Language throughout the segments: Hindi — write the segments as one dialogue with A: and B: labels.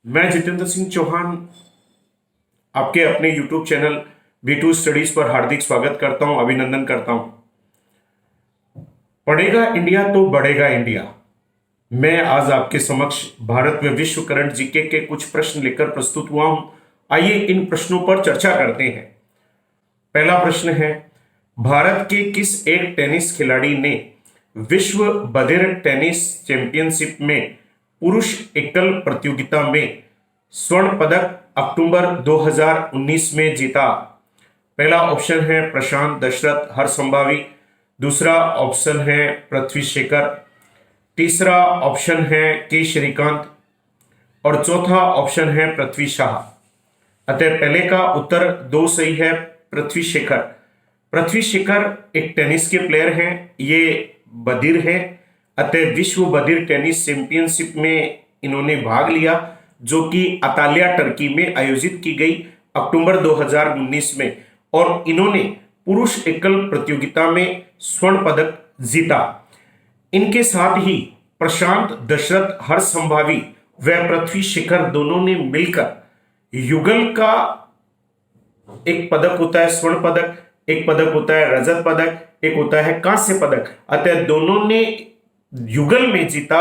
A: मैं जितेंद्र सिंह चौहान आपके अपने YouTube चैनल B2 स्टडीज पर हार्दिक स्वागत करता हूं, अभिनंदन करता हूं। पढ़ेगा इंडिया तो बढ़ेगा इंडिया। मैं आज आपके समक्ष भारत में विश्व करंट जीके के कुछ प्रश्न लेकर प्रस्तुत हुआ हूं। आइए इन प्रश्नों पर चर्चा करते हैं। पहला प्रश्न है, भारत के किस एक टेनिस खिलाड़ी ने विश्व बधिर टेनिस चैंपियनशिप में पुरुष एकल प्रतियोगिता में स्वर्ण पदक अक्टूबर 2019 में जीता? पहला ऑप्शन है प्रशांत दशरथ हरसंभावी, दूसरा ऑप्शन है पृथ्वी शेखर, तीसरा ऑप्शन है के श्रीकांत और चौथा ऑप्शन है पृथ्वी शाह। अतः पहले का उत्तर दो सही है, पृथ्वी शेखर। पृथ्वी शेखर एक टेनिस के प्लेयर हैं, ये बधिर है। अतः विश्व बधिर टेनिस चैंपियनशिप में इन्होंने भाग लिया, जो कि अंताल्या टर्की में आयोजित की गई अक्टूबर 2019 में, और इन्होंने पुरुष एकल प्रतियोगिता में स्वर्ण पदक जीता। इनके साथ ही प्रशांत दशरथ हरसंभावी व पृथ्वी शेखर दोनों ने मिलकर युगल का एक पदक होता है स्वर्ण पदक, एक पदक होता है रजत पदक, एक होता है कांस्य पदक। अतः दोनों ने युगल में जीता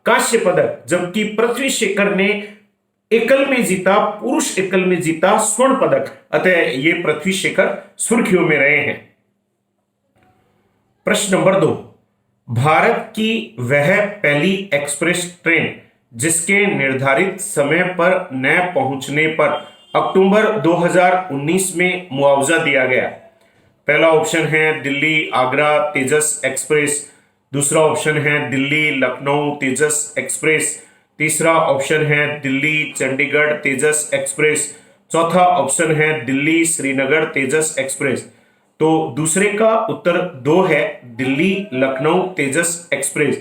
A: कांस्य पदक, जबकि पृथ्वी शेखर ने एकल में जीता, पुरुष एकल में जीता स्वर्ण पदक। अतः ये पृथ्वी शेखर सुर्खियों में रहे हैं। प्रश्न नंबर 2, भारत की वह पहली एक्सप्रेस ट्रेन जिसके निर्धारित समय पर न पहुंचने पर अक्टूबर 2019 में मुआवजा दिया गया? पहला ऑप्शन है दिल्ली आगरा तेजस एक्सप्रेस, दूसरा ऑप्शन है दिल्ली लखनऊ तेजस एक्सप्रेस, तीसरा ऑप्शन है दिल्ली चंडीगढ़ तेजस एक्सप्रेस, चौथा ऑप्शन है दिल्ली श्रीनगर तेजस एक्सप्रेस। तो दूसरे का उत्तर दो है, दिल्ली लखनऊ तेजस एक्सप्रेस।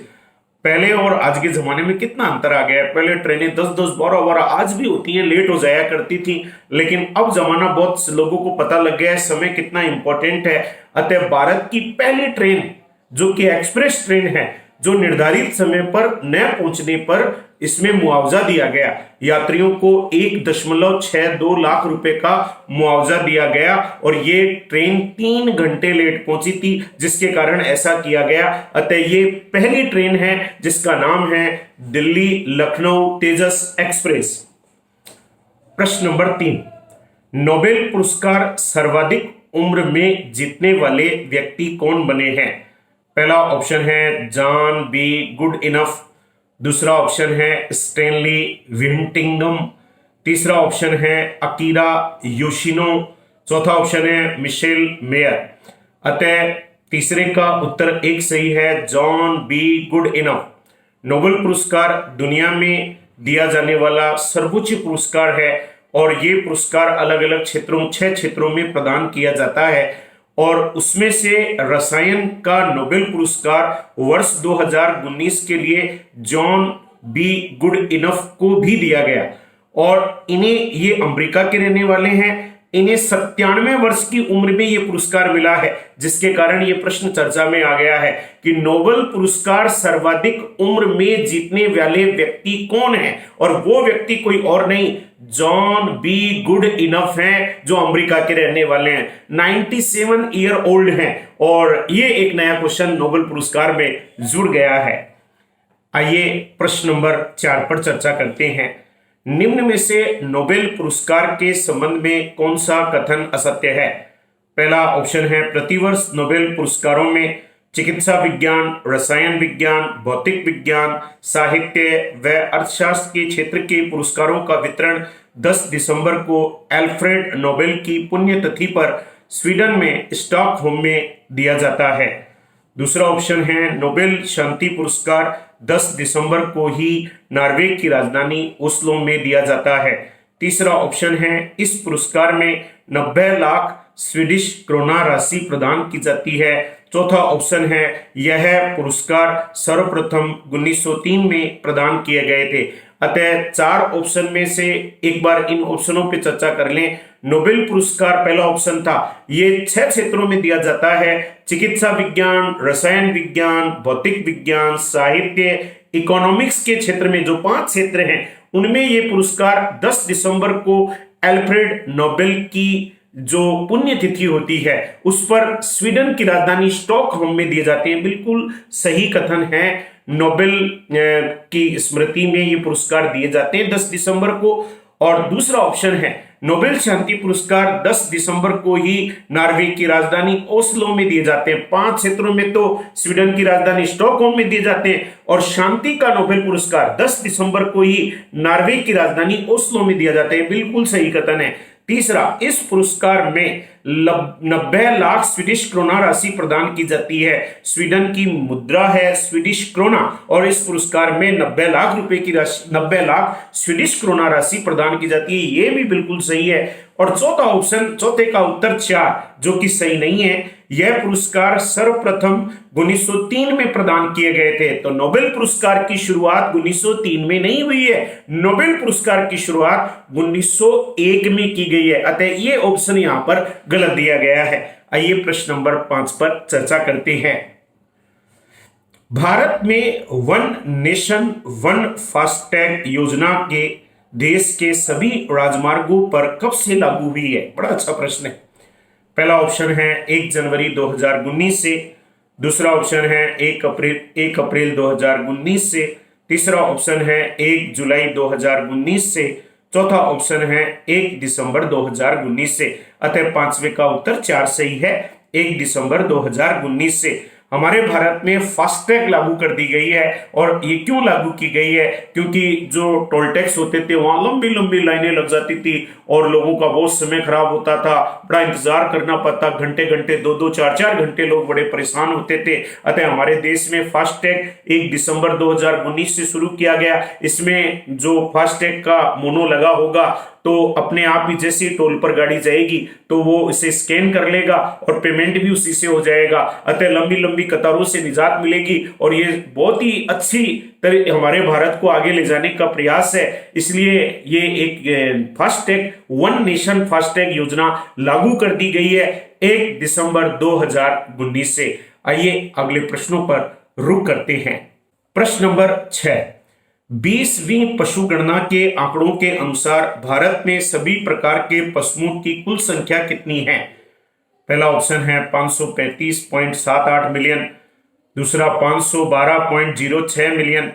A: पहले और आज के जमाने में कितना अंतर आ गया है। पहले ट्रेनें 10-10 12-12 आज भी होती हैं, लेट हो जाया करती थी, लेकिन अब जमाना बहुत लोगों को पता लग गया है समय कितना इंपॉर्टेंट है। अतः भारत की पहली ट्रेन जो कि एक्सप्रेस ट्रेन है, जो निर्धारित समय पर न पहुंचने पर इसमें मुआवजा दिया गया। यात्रियों को 1.62 लाख रुपए का मुआवजा दिया गया, और ये ट्रेन 3 घंटे लेट पहुंची थी, जिसके कारण ऐसा किया गया। अतः ये पहली ट्रेन है जिसका नाम है दिल्ली लखनऊ तेजस एक्सप्रेस। प्रश्न नंबर 3, नोबेल पुरस्कार सर्वाधिक उम्र में जीतने वाले व्यक्ति कौन बने हैं? पहला ऑप्शन है जॉन बी गुड इनफ, दूसरा ऑप्शन है स्टैनली विंटिंगम, तीसरा ऑप्शन है अकीरा योशिनो, चौथा ऑप्शन है मिशेल मेयर। अतः तीसरे का उत्तर एक सही है, John be good enough. Nobel पुरस्कार दुनिया में दिया जाने वाला सर्वोच्च पुरस्कार है, और ये पुरस्कार अलग अलग क्षेत्रों 6 क्षेत्रों में प्रदान किया जाता है, और उसमें से रसायन का नोबेल पुरस्कार वर्ष 2019 के लिए जॉन बी गुड इनफ को भी दिया गया। और इन्हें, ये अमेरिका के रहने वाले हैं, इन्हें 97 वर्ष की उम्र में ये पुरस्कार मिला है, जिसके कारण ये प्रश्न चर्चा में आ गया है कि नोबेल पुरस्कार सर्वाधिक उम्र में जीतने वाले व्यक्ति कौन है, और वो व्यक्ति कोई और नहीं, जॉन बी गुड इनफ हैं, जो अमेरिका के रहने वाले हैं, 97 ईयर ओल्ड हैं, और ये एक नया क्वेश्चन नोबेल पुरस्कार में जुड़ गया है। आइए प्रश्न नंबर 4 पर चर्चा करते हैं। निम्न में से नोबेल पुरस्कार के संबंध में कौन सा कथन असत्य है? पहला ऑप्शन है प्रतिवर्ष नोबेल पुरस्कारों में चिकित्सा विज्ञान, रसायन विज्ञान, भौतिक विज्ञान, साहित्य व अर्थशास्त्र के क्षेत्र के पुरस्कारों का वितरण 10 दिसंबर को अल्फ्रेड नोबेल की पुण्यतिथि पर स्वीडन में स्टॉकहोम में दिया जाता है। दूसरा ऑप्शन है नोबेल शांति पुरस्कार 10 दिसंबर को ही नॉर्वे की राजधानी ओस्लो में दिया जाता है। तीसरा ऑप्शन है इस पुरस्कार में 90 लाख स्वीडिश क्रोना राशि प्रदान की जाती है। चौथा ऑप्शन है यह पुरस्कार सर्वप्रथम 1903 में प्रदान किए गए थे। अतः 4 ऑप्शन में से एक बार इन ऑप्शनों पे चर्चा कर लें। नोबेल पुरस्कार पहला ऑप्शन था, ये 6 क्षेत्रों में दिया जाता है, चिकित्सा विज्ञान, रसायन विज्ञान, भौतिक विज्ञान, साहित्य इकोनॉमिक्स के क्षेत्र में जो 5 क्षेत्र हैं उनमें ये पुरस्कार 10 दिसंबर को एल्फ्रेड नोबेल की जो पुण्यतिथि होती है उस पर स्वीडन की राजधानी स्टॉकहोम में दिए जाते हैं। बिल्कुल सही कथन है, नोबेल की स्मृति में ये पुरस्कार दिए जाते हैं 10 दिसंबर को। और दूसरा ऑप्शन है नोबेल शांति पुरस्कार 10 दिसंबर को ही नॉर्वे की राजधानी ओस्लो में दिए जाते हैं। 5 क्षेत्रों में तो स्वीडन की राजधानी स्टॉकहोम में दिए जाते हैं और शांति का नोबेल पुरस्कार 10 दिसंबर को ही नॉर्वे की राजधानी ओस्लो में दिया जाता है। बिल्कुल सही कथन है। तीसरा, इस पुरस्कार में 90 लाख स्वीडिश क्रोना राशि प्रदान की जाती है। स्वीडन की मुद्रा है स्वीडिश क्रोना और इस पुरस्कार में 90 लाख रुपए की राशि, 90 लाख स्वीडिश क्रोना राशि प्रदान की जाती है। ये भी बिल्कुल सही है। और चौथा ऑप्शन, चौथे का उत्तर 4 जो कि सही नहीं है। यह पुरस्कार सर्वप्रथम 1903 में प्रदान किए गए थे। तो नोबेल पुरस्कार की शुरुआत 1903 में नहीं हुई है, नोबेल पुरस्कार की शुरुआत 1901 में की गई है। अतः ये ऑप्शन यहां पर गलत दिया गया है। आइए प्रश्न नंबर 5 पर चर्चा करते हैं। भारत में वन नेशन वन फास्टैग योजना के देश के सभी राजमार्गों पर कब से लागू हुई है? बड़ा अच्छा प्रश्न है। पहला ऑप्शन है 1 जनवरी 2019 से, दूसरा ऑप्शन है 1 अप्रैल 2019 से, तीसरा ऑप्शन है 1 जुलाई 2019 से, चौथा ऑप्शन है 1 दिसंबर 2019 से। अतः पांचवे का उत्तर 4 सही है, 1 दिसंबर 2019 से। हमारे भारत में फास्टैग लागू कर दी गई है। और ये क्यों लागू की गई है? क्योंकि जो टोल टैक्स होते थे वहां लंबी लंबी लाइनें लग जाती थी और लोगों का बहुत समय खराब होता था, बड़ा इंतजार करना पड़ता, घंटे घंटे 2-2 4-4 घंटे लोग बड़े परेशान होते थे। अतः हमारे देश में फास्टैग 1 दिसंबर 2019 से शुरू किया गया। इसमें जो फास्टैग का मोनो लगा होगा तो अपने आप ही जैसे टोल पर गाड़ी जाएगी तो वो इसे स्कैन कर लेगा और पेमेंट भी उसी से हो जाएगा। अतः लंबी लंबी कतारों से निजात मिलेगी और ये बहुत ही अच्छी तरह हमारे भारत को आगे ले जाने का प्रयास है। इसलिए ये एक फास्टैग वन नेशन फास्टैग योजना लागू कर दी गई है 1 दिसंबर 2019 से। आइए अगले प्रश्नों पर रुक करते हैं। प्रश्न नंबर 6, 20वीं पशु गणना के आंकड़ों के अनुसार भारत में सभी प्रकार के पशुओं की कुल संख्या कितनी है? पहला ऑप्शन है 535.78 मिलियन, दूसरा 512.06 मिलियन,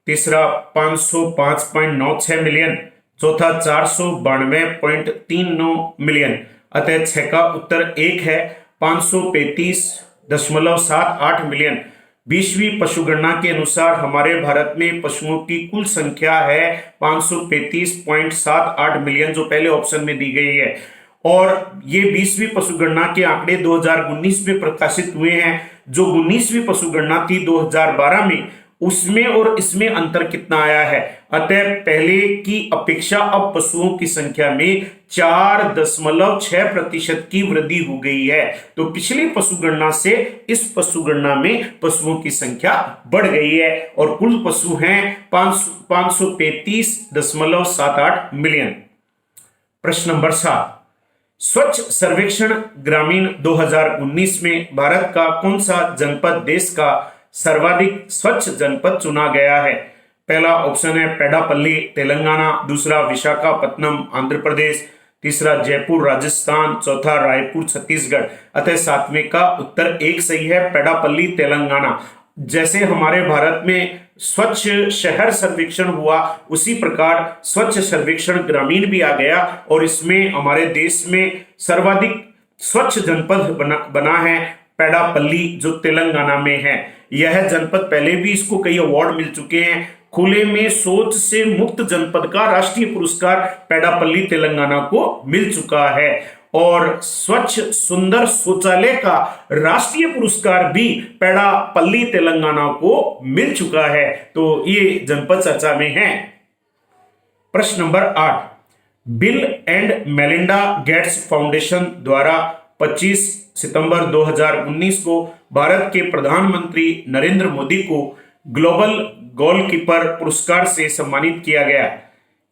A: तीसरा 505.96 मिलियन, चौथा 492.39 मिलियन। अतः 6 का उत्तर 1 है, 535.78 मिलियन। 20वीं पशु गणना के अनुसार हमारे भारत में पशुओं की कुल संख्या है 535.78 मिलियन, जो पहले ऑप्शन में दी गई है। और ये 20वीं पशु गणना के आंकड़े 2019 में प्रकाशित हुए हैं। जो 19वीं पशु गणना थी 2012 में, उसमें और इसमें अंतर कितना आया है? अतः पहले की अपेक्षा अब पशुओं की संख्या में 4.6% की वृद्धि हो गई है। तो पिछली पशु गणना से इस पशु गणना में पशुओं की संख्या बढ़ गई है और कुल पशु हैं 535.78 मिलियन। प्रश्न नंबर 7, स्वच्छ सर्वेक्षण ग्रामीण 2019 में भारत का कौन सा जनपद देश का सर्वाधिक स्वच्छ जनपद चुना गया है? पहला ऑप्शन है पेडापल्ली तेलंगाना, दूसरा विशाखापत्तनम आंध्र प्रदेश, तीसरा जयपुर राजस्थान, चौथा रायपुर छत्तीसगढ़। अतः 7वें का उत्तर 1 सही है, पेडापल्ली तेलंगाना। जैसे हमारे भारत में स्वच्छ शहर सर्वेक्षण हुआ उसी प्रकार स्वच्छ सर्वेक्षण ग्रामीण भी आ गया और इसमें हमारे देश में सर्वाधिक स्वच्छ जनपद बना है पेडापल्ली, जो तेलंगाना में है। यह जनपद पहले भी इसको कई अवार्ड मिल चुके हैं। खुले में शौच से मुक्त जनपद का राष्ट्रीय पुरस्कार पेडापल्ली तेलंगाना को मिल चुका है और स्वच्छ सुंदर शौचालय का राष्ट्रीय पुरस्कार भी पेडापल्ली तेलंगाना को मिल चुका है। तो ये जनपद चर्चा में है। प्रश्न number 8, bill and Melinda Gates foundation द्वारा 25 सितंबर 2019 को भारत के प्रधानमंत्री नरेंद्र मोदी को ग्लोबल गोलकीपर पुरस्कार से सम्मानित किया गया।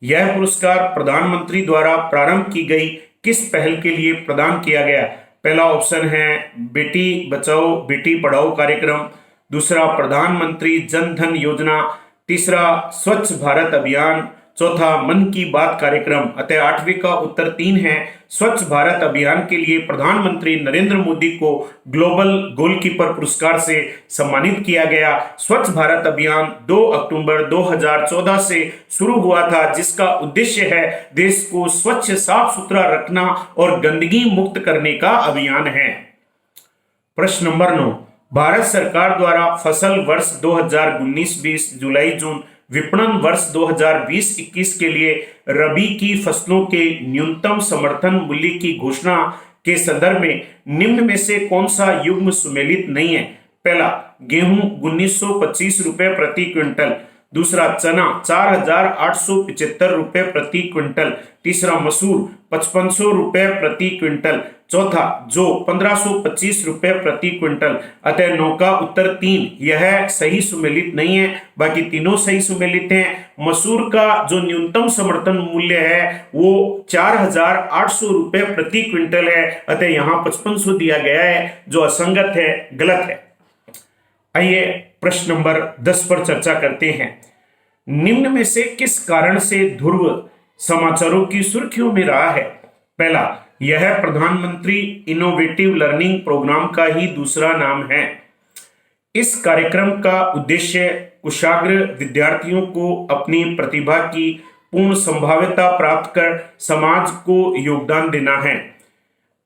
A: यह पुरस्कार प्रधानमंत्री द्वारा प्रारंभ की गई किस पहल के लिए प्रदान किया गया? पहला ऑप्शन है बेटी बचाओ बेटी पढ़ाओ कार्यक्रम, दूसरा प्रधानमंत्री जन धन योजना, तीसरा स्वच्छ भारत अभियान, चौथा मन की बात कार्यक्रम अतः 8वीं का उत्तर 3 है। स्वच्छ भारत अभियान के लिए प्रधानमंत्री नरेंद्र मोदी को ग्लोबल गोलकीपर पुरस्कार से सम्मानित किया गया। स्वच्छ भारत अभियान 2 अक्टूबर 2014 से शुरू हुआ था, जिसका उद्देश्य है देश को स्वच्छ साफ सुथरा रखना और गंदगी मुक्त करने का अभियान है। प्रश्न नंबर 9, भारत सरकार द्वारा फसल वर्ष 2019-20 जुलाई जून विपणन वर्ष 2020-21 के लिए रबी की फसलों के न्यूनतम समर्थन मूल्य की घोषणा के संदर्भ में निम्न में से कौन सा युग्म सुमेलित नहीं है? पहला, गेहूं 1925 रुपए प्रति क्विंटल। दूसरा, चना 4875 रुपए प्रति क्विंटल। तीसरा, मसूर 5500 रुपए प्रति क्विंटल। चौथा, जौ 1525 रुपए प्रति क्विंटल। अतः 9 का उत्तर 3, यह सही सुमेलित नहीं है, बाकी तीनों सही सुमेलित हैं। मसूर का जो न्यूनतम समर्थन मूल्य है वो 4800 रुपए प्रति क्विंटल है, अतः यहाँ 5500 दिया गया है जो असंगत है, गलत है। आइए प्रश्न नंबर 10 पर चर्चा करते हैं। निम्न में से किस कारण से ध्रुव समाचारों की सुर्खियों में रहा है? पहला, यह प्रधानमंत्री इनोवेटिव लर्निंग प्रोग्राम का ही दूसरा नाम है। इस कार्यक्रम का उद्देश्य कुशाग्र विद्यार्थियों को अपनी प्रतिभा की पूर्ण संभाव्यता प्राप्त कर समाज को योगदान देना है।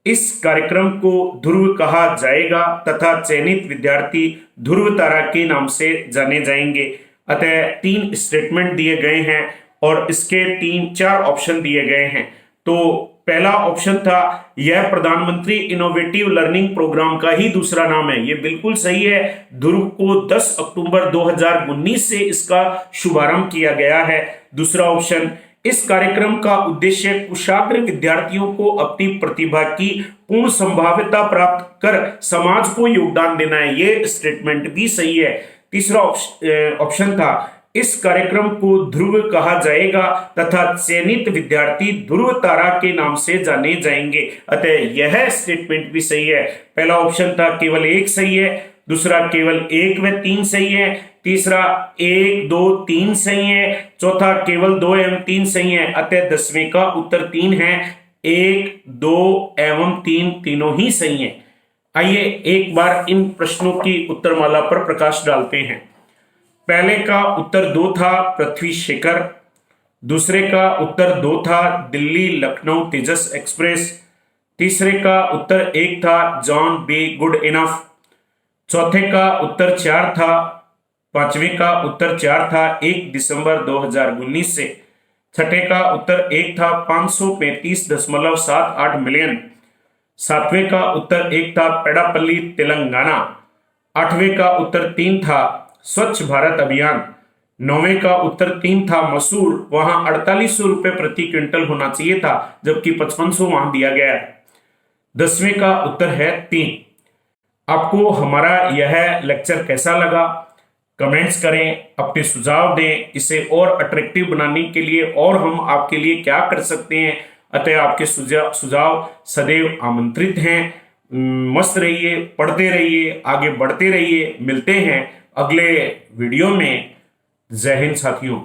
A: इस कार्यक्रम को ध्रुव कहा जाएगा तथा चयनित विद्यार्थी ध्रुव तारा के नाम से जाने जाएंगे। अतः 3 स्टेटमेंट दिए गए हैं और इसके 4 ऑप्शन दिए गए हैं। तो पहला ऑप्शन था यह प्रधानमंत्री इनोवेटिव लर्निंग प्रोग्राम का ही दूसरा नाम है, ये बिल्कुल सही है। ध्रुव को 10 अक्टूबर 2019 से इसका शुभारंभ किया गया है। दूसरा ऑप्शन, इस कार्यक्रम का उद्देश्य कुशाग्र विद्यार्थियों को अपनी प्रतिभा की पूर्ण संभाव्यता प्राप्त कर समाज को योगदान देना है, ये स्टेटमेंट भी सही है। तीसरा ऑप्शन था इस कार्यक्रम को ध्रुव कहा जाएगा तथा चयनित विद्यार्थी ध्रुव तारा के नाम से जाने जाएंगे, अतः यह स्टेटमेंट भी सही है। पहला ऑप्शन था केवल 1 सही है, दूसरा केवल 1 व 3 सही है, तीसरा 1, 2, 3 सही है, चौथा केवल 2 एवं 3 सही है, अतः 10वें का उत्तर 3 है। 1, 2 एवं 3 तीनों ही सही है। आइए एक बार इन प्रश्नों की उत्तरमाला पर प्रकाश डालते हैं। पहले का उत्तर 2 था पृथ्वी शेखर, दूसरे का उत्तर 2 था दिल्ली लखनऊ तेजस एक्सप्रेस, तीसरे का उत्तर 1 था जॉन बी गुड इनफ, चौथे का उत्तर 4 था, पांचवें का उत्तर 4 था 1 दिसंबर 2019 से, छठे का उत्तर 1 था 535.78 मिलियन, सातवें का उत्तर 1 था पेडापल्ली तेलंगाना, आठवें का उत्तर 3 था स्वच्छ भारत अभियान, नौवें का उत्तर 3 था मसूर, वहां 4800 रुपए प्रति क्विंटल होना चाहिए था जबकि 5500 वहां दिया गया है। 10वें का उत्तर है 3। आपको हमारा यह लेक्चर कैसा लगा कमेंट्स करें, अपने सुझाव दें, इसे और अट्रैक्टिव बनाने के लिए और हम आपके लिए क्या कर सकते हैं। अतः आपके सुझाव सदैव आमंत्रित हैं। मस्त रहिए, पढ़ते रहिए, आगे बढ़ते रहिए। मिलते हैं अगले वीडियो में। जय हिंद साथियों।